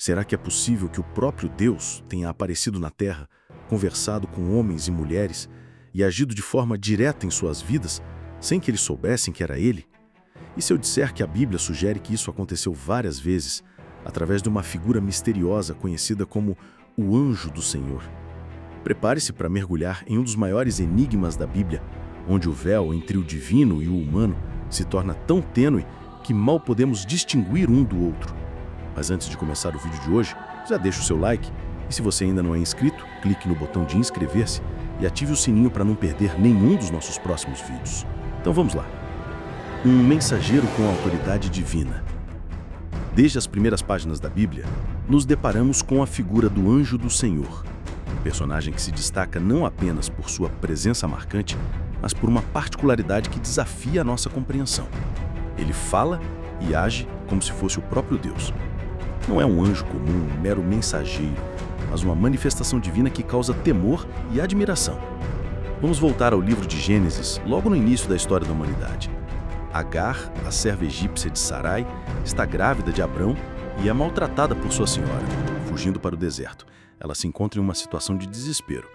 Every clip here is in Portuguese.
Será que é possível que o próprio Deus tenha aparecido na Terra, conversado com homens e mulheres e agido de forma direta em suas vidas, sem que eles soubessem que era Ele? E se eu disser que a Bíblia sugere que isso aconteceu várias vezes, através de uma figura misteriosa conhecida como o Anjo do Senhor? Prepare-se para mergulhar em um dos maiores enigmas da Bíblia, onde o véu entre o divino e o humano se torna tão tênue que mal podemos distinguir um do outro. Mas antes de começar o vídeo de hoje, já deixa o seu like e se você ainda não é inscrito, clique no botão de inscrever-se e ative o sininho para não perder nenhum dos nossos próximos vídeos. Então vamos lá. Um mensageiro com autoridade divina. Desde as primeiras páginas da Bíblia, nos deparamos com a figura do Anjo do Senhor, um personagem que se destaca não apenas por sua presença marcante, mas por uma particularidade que desafia a nossa compreensão. Ele fala e age como se fosse o próprio Deus. Não é um anjo comum, um mero mensageiro, mas uma manifestação divina que causa temor e admiração. Vamos voltar ao livro de Gênesis, logo no início da história da humanidade. Agar, a serva egípcia de Sarai, está grávida de Abrão e é maltratada por sua senhora, fugindo para o deserto. Ela se encontra em uma situação de desespero.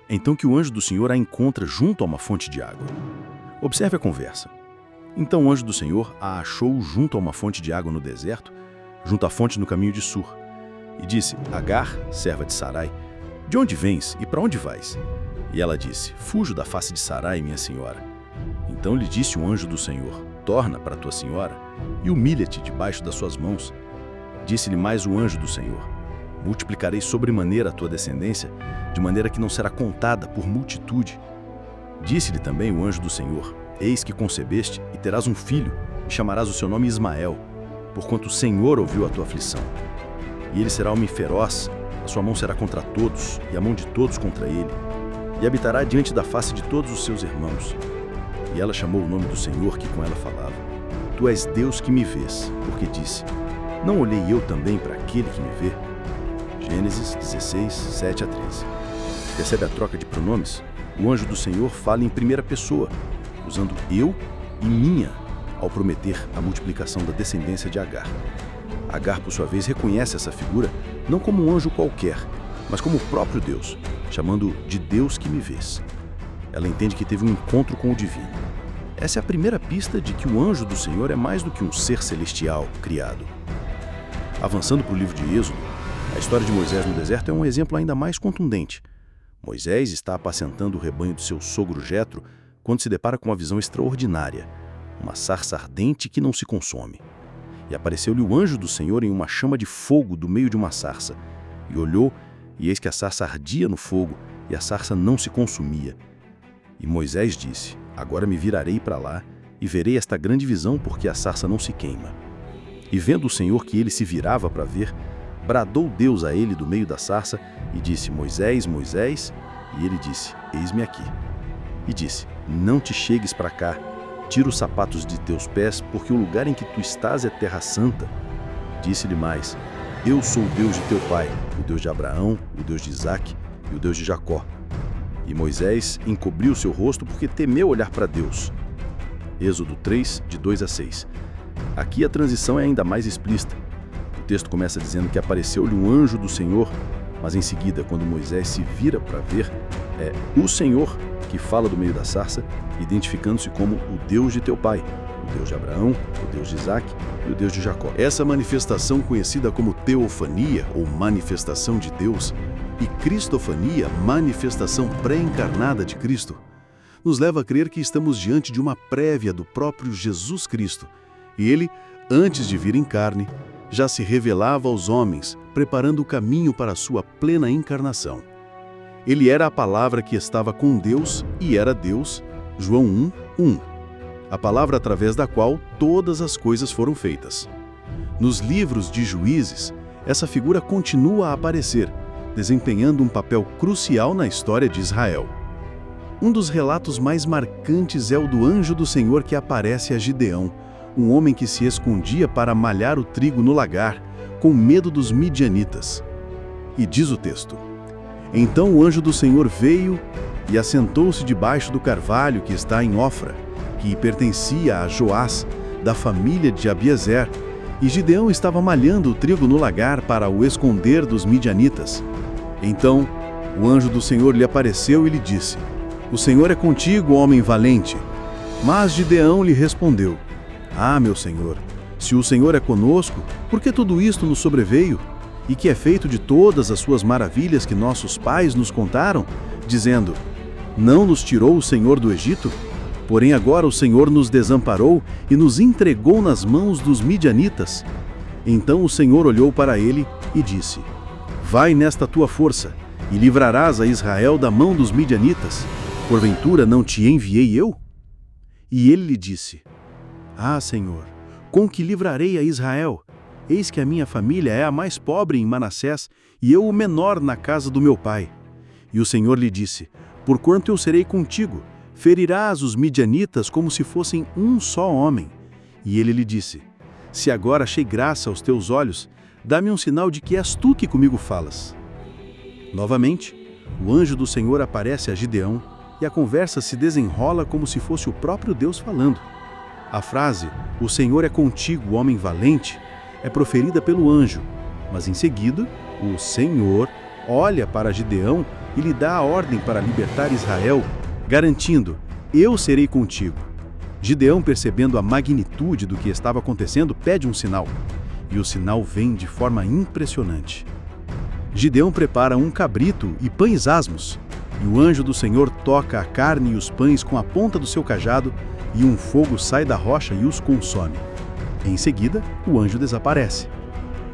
É então que o anjo do Senhor a encontra junto a uma fonte de água. Observe a conversa. Então o anjo do Senhor a achou junto a uma fonte de água no deserto, junto à fonte no caminho de Sur, e disse: Agar, serva de Sarai, de onde vens e para onde vais? E ela disse: Fujo da face de Sarai, minha senhora. Então lhe disse o anjo do Senhor: Torna para tua senhora e humilha-te debaixo das suas mãos. Disse-lhe mais o anjo do Senhor: Multiplicarei sobremaneira a tua descendência, de maneira que não será contada por multitude. Disse-lhe também o anjo do Senhor: Eis que concebeste e terás um filho, e chamarás o seu nome Ismael, porquanto o Senhor ouviu a tua aflição. E ele será homem feroz, a sua mão será contra todos, e a mão de todos contra ele, e habitará diante da face de todos os seus irmãos. E ela chamou o nome do Senhor que com ela falava: Tu és Deus que me vês, porque disse: Não olhei eu também para aquele que me vê? Gênesis 16, 7 a 13. Percebe a troca de pronomes? O anjo do Senhor fala em primeira pessoa, usando eu e minha, ao prometer a multiplicação da descendência de Agar. Agar, por sua vez, reconhece essa figura não como um anjo qualquer, mas como o próprio Deus, chamando de Deus que me vês. Ela entende que teve um encontro com o divino. Essa é a primeira pista de que o anjo do Senhor é mais do que um ser celestial criado. Avançando para o livro de Êxodo, a história de Moisés no deserto é um exemplo ainda mais contundente. Moisés está apacentando o rebanho do seu sogro Jetro quando se depara com uma visão extraordinária, uma sarça ardente que não se consome. E apareceu-lhe o anjo do Senhor em uma chama de fogo do meio de uma sarça. E olhou, e eis que a sarça ardia no fogo, e a sarça não se consumia. E Moisés disse: Agora me virarei para lá, e verei esta grande visão, porque a sarça não se queima. E vendo o Senhor que ele se virava para ver, bradou Deus a ele do meio da sarça, e disse: Moisés, Moisés. E ele disse: Eis-me aqui. E disse: Não te chegues para cá, tira os sapatos de teus pés, porque o lugar em que tu estás é terra santa. Disse-lhe mais: Eu sou o Deus de teu pai, o Deus de Abraão, o Deus de Isaque e o Deus de Jacó. E Moisés encobriu seu rosto porque temeu olhar para Deus. Êxodo 3, de 2 a 6. Aqui a transição é ainda mais explícita. O texto começa dizendo que apareceu-lhe um anjo do Senhor, mas em seguida, quando Moisés se vira para ver, é o Senhor que fala do meio da sarça, identificando-se como o Deus de teu pai, o Deus de Abraão, o Deus de Isaque e o Deus de Jacó. Essa manifestação, conhecida como teofania, ou manifestação de Deus, e cristofania, manifestação pré-encarnada de Cristo, nos leva a crer que estamos diante de uma prévia do próprio Jesus Cristo. E ele, antes de vir em carne, já se revelava aos homens, preparando o caminho para a sua plena encarnação. Ele era a palavra que estava com Deus e era Deus, João 1, 1. A palavra através da qual todas as coisas foram feitas. Nos livros de Juízes, essa figura continua a aparecer, desempenhando um papel crucial na história de Israel. Um dos relatos mais marcantes é o do anjo do Senhor que aparece a Gideão, um homem que se escondia para malhar o trigo no lagar, com medo dos midianitas. E diz o texto: Então o anjo do Senhor veio e assentou-se debaixo do carvalho que está em Ofra, que pertencia a Joás, da família de Abiezer, E Gideão estava malhando o trigo no lagar para o esconder dos midianitas. Então o anjo do Senhor lhe apareceu e lhe disse: O Senhor é contigo, homem valente. Mas Gideão lhe respondeu: Ah, meu Senhor, se o Senhor é conosco, por que tudo isto nos sobreveio? E que é feito de todas as suas maravilhas que nossos pais nos contaram, dizendo: Não nos tirou o Senhor do Egito? Porém agora o Senhor nos desamparou e nos entregou nas mãos dos midianitas. Então o Senhor olhou para ele e disse: Vai nesta tua força, e livrarás a Israel da mão dos midianitas. Porventura não te enviei eu? E ele lhe disse: Ah, Senhor, com que livrarei a Israel? Eis que a minha família é a mais pobre em Manassés, e eu o menor na casa do meu pai. E o Senhor lhe disse: Porquanto eu serei contigo, ferirás os midianitas como se fossem um só homem. E ele lhe disse: Se agora achei graça aos teus olhos, dá-me um sinal de que és tu que comigo falas. Novamente, o anjo do Senhor aparece a Gideão, e a conversa se desenrola como se fosse o próprio Deus falando. A frase, o Senhor é contigo, homem valente, é proferida pelo anjo, mas em seguida, o Senhor olha para Gideão e lhe dá a ordem para libertar Israel, garantindo: Eu serei contigo. Gideão, percebendo a magnitude do que estava acontecendo, pede um sinal, e o sinal vem de forma impressionante. Gideão prepara um cabrito e pães asmos, e o anjo do Senhor toca a carne e os pães com a ponta do seu cajado, e um fogo sai da rocha e os consome. Em seguida, o anjo desaparece.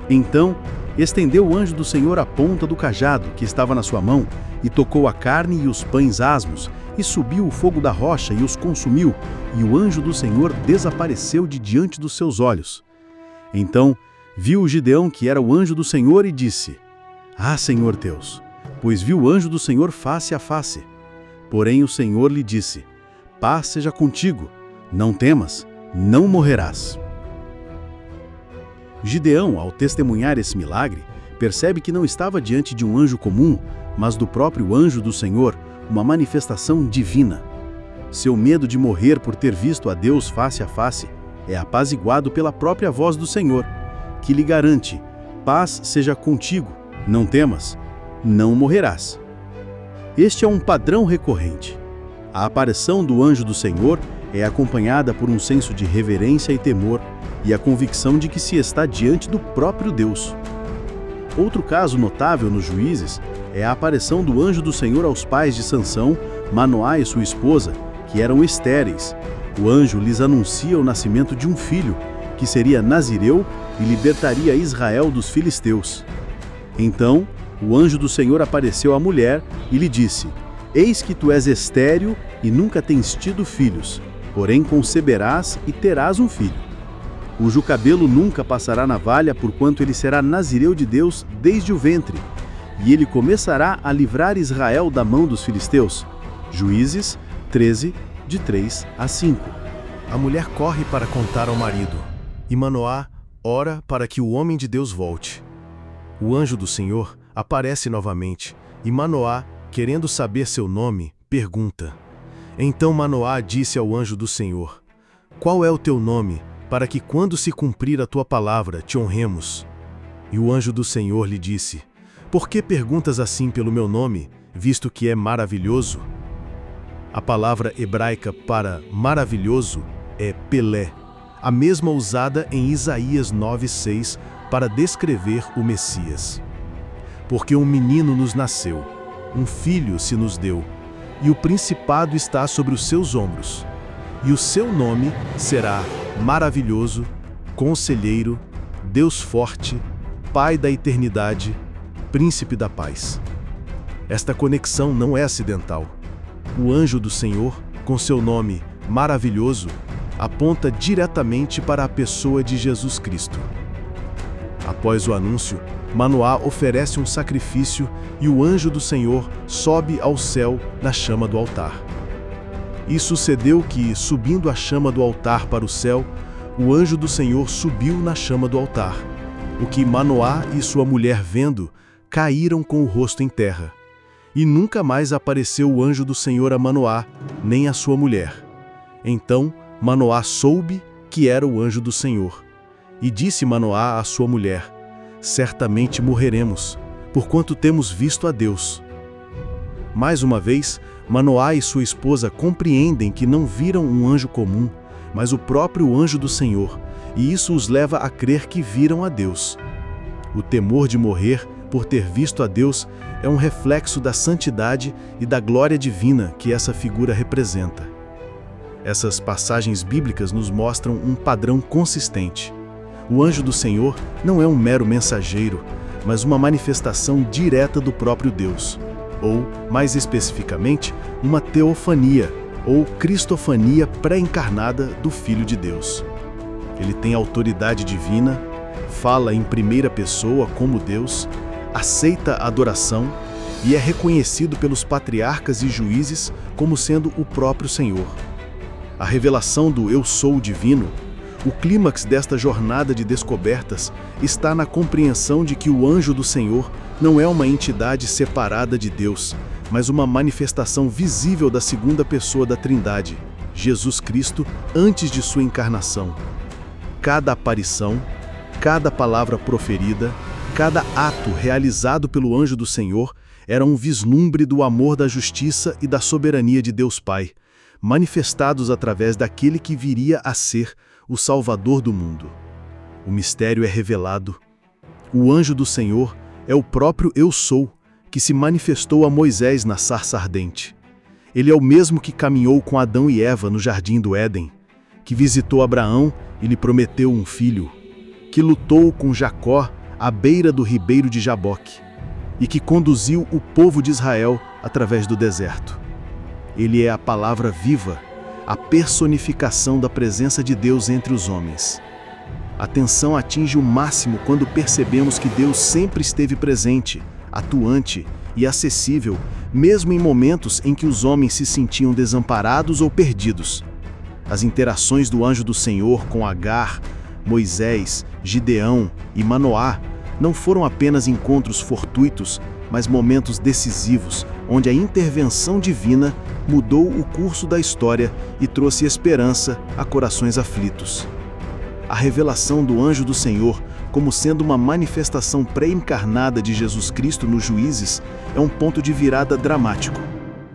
Então, estendeu o anjo do Senhor a ponta do cajado que estava na sua mão, e tocou a carne e os pães asmos, e subiu o fogo da rocha e os consumiu, e o anjo do Senhor desapareceu de diante dos seus olhos. Então, viu o Gideão que era o anjo do Senhor e disse: Ah, Senhor Deus, pois viu o anjo do Senhor face a face. Porém o Senhor lhe disse: Paz seja contigo, não temas, não morrerás. Gideão, ao testemunhar esse milagre, percebe que não estava diante de um anjo comum, mas do próprio anjo do Senhor, uma manifestação divina. Seu medo de morrer por ter visto a Deus face a face é apaziguado pela própria voz do Senhor, que lhe garante: Paz seja contigo, não temas, não morrerás. Este é um padrão recorrente. A aparição do anjo do Senhor é acompanhada por um senso de reverência e temor, e a convicção de que se está diante do próprio Deus. Outro caso notável nos Juízes é a aparição do anjo do Senhor aos pais de Sansão, Manoá e sua esposa, que eram estéreis. O anjo lhes anuncia o nascimento de um filho, que seria nazireu e libertaria Israel dos filisteus. Então, o anjo do Senhor apareceu à mulher e lhe disse: Eis que tu és estéril e nunca tens tido filhos, porém conceberás e terás um filho, cujo cabelo nunca passará navalha, porquanto ele será nazireu de Deus desde o ventre, e ele começará a livrar Israel da mão dos filisteus. Juízes 13, de 3 a 5. A mulher corre para contar ao marido, e Manoá ora para que o homem de Deus volte. O anjo do Senhor aparece novamente, e Manoá, querendo saber seu nome, pergunta. Então Manoá disse ao anjo do Senhor: Qual é o teu nome, para que quando se cumprir a tua palavra te honremos? E o anjo do Senhor lhe disse: Por que perguntas assim pelo meu nome, visto que é maravilhoso? A palavra hebraica para maravilhoso é Pelé, a mesma usada em Isaías 9:6 para descrever o Messias. Porque um menino nos nasceu, um filho se nos deu, e o principado está sobre os seus ombros. E o seu nome será Maravilhoso, Conselheiro, Deus Forte, Pai da Eternidade, Príncipe da Paz. Esta conexão não é acidental. O anjo do Senhor, com seu nome Maravilhoso, aponta diretamente para a pessoa de Jesus Cristo. Após o anúncio, Manoá oferece um sacrifício e o anjo do Senhor sobe ao céu na chama do altar. E sucedeu que, subindo a chama do altar para o céu, o anjo do Senhor subiu na chama do altar, o que Manoá e sua mulher vendo, caíram com o rosto em terra. E nunca mais apareceu o anjo do Senhor a Manoá, nem a sua mulher. Então Manoá soube que era o anjo do Senhor. E disse Manoá à sua mulher: certamente morreremos, porquanto temos visto a Deus. Mais uma vez, Manoá e sua esposa compreendem que não viram um anjo comum, mas o próprio anjo do Senhor, e isso os leva a crer que viram a Deus. O temor de morrer por ter visto a Deus é um reflexo da santidade e da glória divina que essa figura representa. Essas passagens bíblicas nos mostram um padrão consistente. O anjo do Senhor não é um mero mensageiro, mas uma manifestação direta do próprio Deus, ou, mais especificamente, uma teofania, ou cristofania pré-encarnada do Filho de Deus. Ele tem autoridade divina, fala em primeira pessoa como Deus, aceita a adoração e é reconhecido pelos patriarcas e juízes como sendo o próprio Senhor. A revelação do Eu Sou Divino, o clímax desta jornada de descobertas, está na compreensão de que o anjo do Senhor não é uma entidade separada de Deus, mas uma manifestação visível da segunda pessoa da Trindade, Jesus Cristo, antes de sua encarnação. Cada aparição, cada palavra proferida, cada ato realizado pelo anjo do Senhor era um vislumbre do amor da justiça e da soberania de Deus Pai, manifestados através daquele que viria a ser o Salvador do mundo. O mistério é revelado. O anjo do Senhor é o próprio Eu Sou, que se manifestou a Moisés na sarça ardente. Ele é o mesmo que caminhou com Adão e Eva no jardim do Éden, que visitou Abraão e lhe prometeu um filho, que lutou com Jacó à beira do ribeiro de Jaboque, e que conduziu o povo de Israel através do deserto. Ele é a palavra viva, a personificação da presença de Deus entre os homens. A tensão atinge o máximo quando percebemos que Deus sempre esteve presente, atuante e acessível, mesmo em momentos em que os homens se sentiam desamparados ou perdidos. As interações do anjo do Senhor com Agar, Moisés, Gideão e Manoá não foram apenas encontros fortuitos, mas momentos decisivos, onde a intervenção divina mudou o curso da história e trouxe esperança a corações aflitos. A revelação do anjo do Senhor como sendo uma manifestação pré-encarnada de Jesus Cristo nos Juízes é um ponto de virada dramático.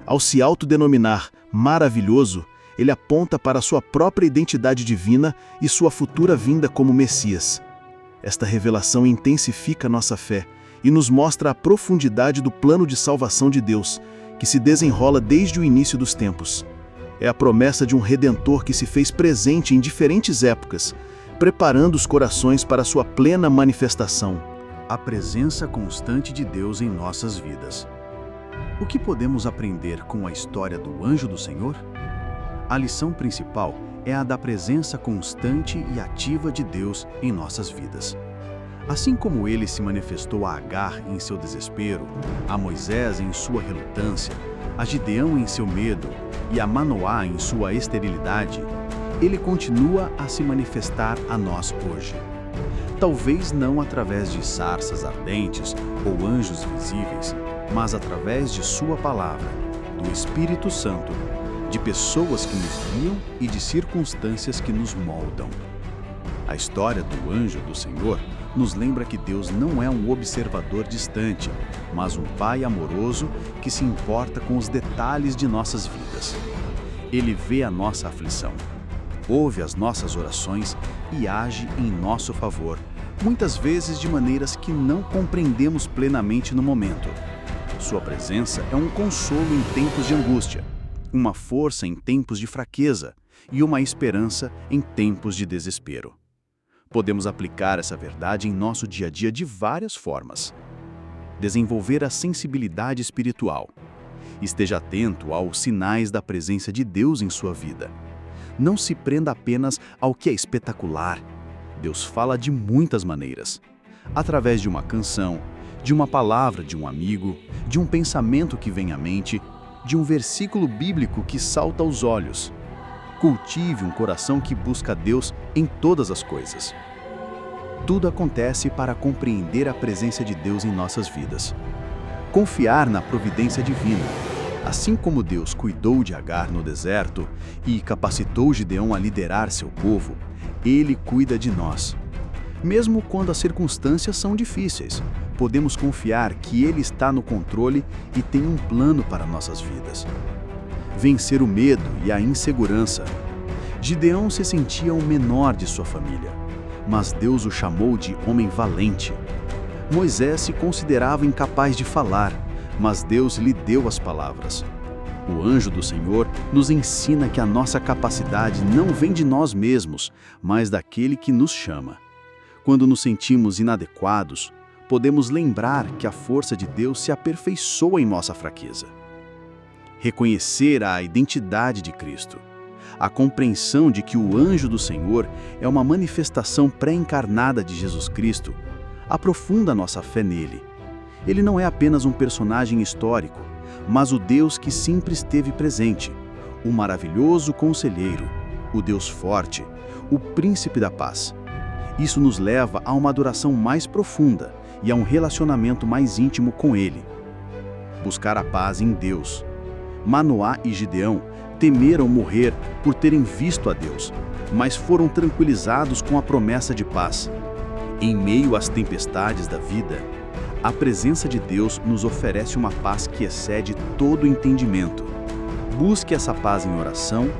Ao se autodenominar maravilhoso, ele aponta para sua própria identidade divina e sua futura vinda como Messias. Esta revelação intensifica nossa fé e nos mostra a profundidade do plano de salvação de Deus, que se desenrola desde o início dos tempos. É a promessa de um Redentor que se fez presente em diferentes épocas, preparando os corações para sua plena manifestação. A presença constante de Deus em nossas vidas. O que podemos aprender com a história do anjo do Senhor? A lição principal é a da presença constante e ativa de Deus em nossas vidas. Assim como ele se manifestou a Agar em seu desespero, a Moisés em sua relutância, a Gideão em seu medo e a Manoá em sua esterilidade, ele continua a se manifestar a nós hoje. Talvez não através de sarças ardentes ou anjos visíveis, mas através de sua palavra, do Espírito Santo, de pessoas que nos guiam e de circunstâncias que nos moldam. A história do anjo do Senhor nos lembra que Deus não é um observador distante, mas um Pai amoroso que se importa com os detalhes de nossas vidas. Ele vê a nossa aflição, ouve as nossas orações e age em nosso favor, muitas vezes de maneiras que não compreendemos plenamente no momento. Sua presença é um consolo em tempos de angústia, uma força em tempos de fraqueza e uma esperança em tempos de desespero. Podemos aplicar essa verdade em nosso dia a dia de várias formas. Desenvolver a sensibilidade espiritual. Esteja atento aos sinais da presença de Deus em sua vida. Não se prenda apenas ao que é espetacular. Deus fala de muitas maneiras. Através de uma canção, de uma palavra de um amigo, de um pensamento que vem à mente, de um versículo bíblico que salta aos olhos. Cultive um coração que busca Deus em todas as coisas. Tudo acontece para compreender a presença de Deus em nossas vidas. Confiar na providência divina. Assim como Deus cuidou de Agar no deserto e capacitou Gideão a liderar seu povo, Ele cuida de nós. Mesmo quando as circunstâncias são difíceis, podemos confiar que Ele está no controle e tem um plano para nossas vidas. Vencer o medo e a insegurança. Gideão se sentia o menor de sua família, mas Deus o chamou de homem valente. Moisés se considerava incapaz de falar, mas Deus lhe deu as palavras. O anjo do Senhor nos ensina que a nossa capacidade não vem de nós mesmos, mas daquele que nos chama. Quando nos sentimos inadequados, podemos lembrar que a força de Deus se aperfeiçoa em nossa fraqueza. Reconhecer a identidade de Cristo. A compreensão de que o anjo do Senhor é uma manifestação pré-encarnada de Jesus Cristo aprofunda nossa fé nele. Ele não é apenas um personagem histórico, mas o Deus que sempre esteve presente, o maravilhoso conselheiro, o Deus forte, o príncipe da paz. Isso nos leva a uma adoração mais profunda e a um relacionamento mais íntimo com Ele. Buscar a paz em Deus. Manoá e Gideão temeram morrer por terem visto a Deus, mas foram tranquilizados com a promessa de paz. Em meio às tempestades da vida, a presença de Deus nos oferece uma paz que excede todo o entendimento. Busque essa paz em oração,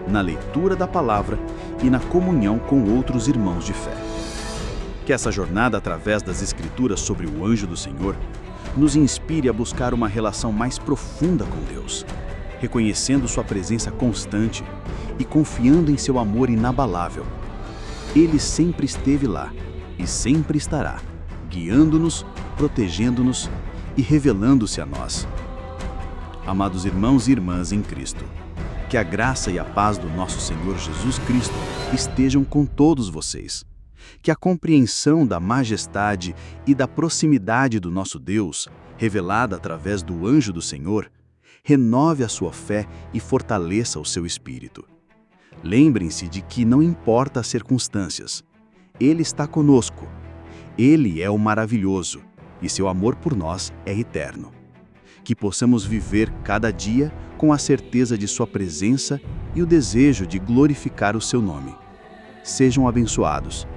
na leitura da palavra e na comunhão com outros irmãos de fé. Que essa jornada através das Escrituras sobre o anjo do Senhor nos inspire a buscar uma relação mais profunda com Deus, reconhecendo sua presença constante e confiando em seu amor inabalável. Ele sempre esteve lá e sempre estará, guiando-nos, protegendo-nos e revelando-se a nós. Amados irmãos e irmãs em Cristo, que a graça e a paz do nosso Senhor Jesus Cristo estejam com todos vocês. Que a compreensão da majestade e da proximidade do nosso Deus, revelada através do anjo do Senhor, renove a sua fé e fortaleça o seu espírito. Lembrem-se de que não importa as circunstâncias, Ele está conosco. Ele é o maravilhoso e seu amor por nós é eterno. Que possamos viver cada dia com a certeza de sua presença e o desejo de glorificar o seu nome. Sejam abençoados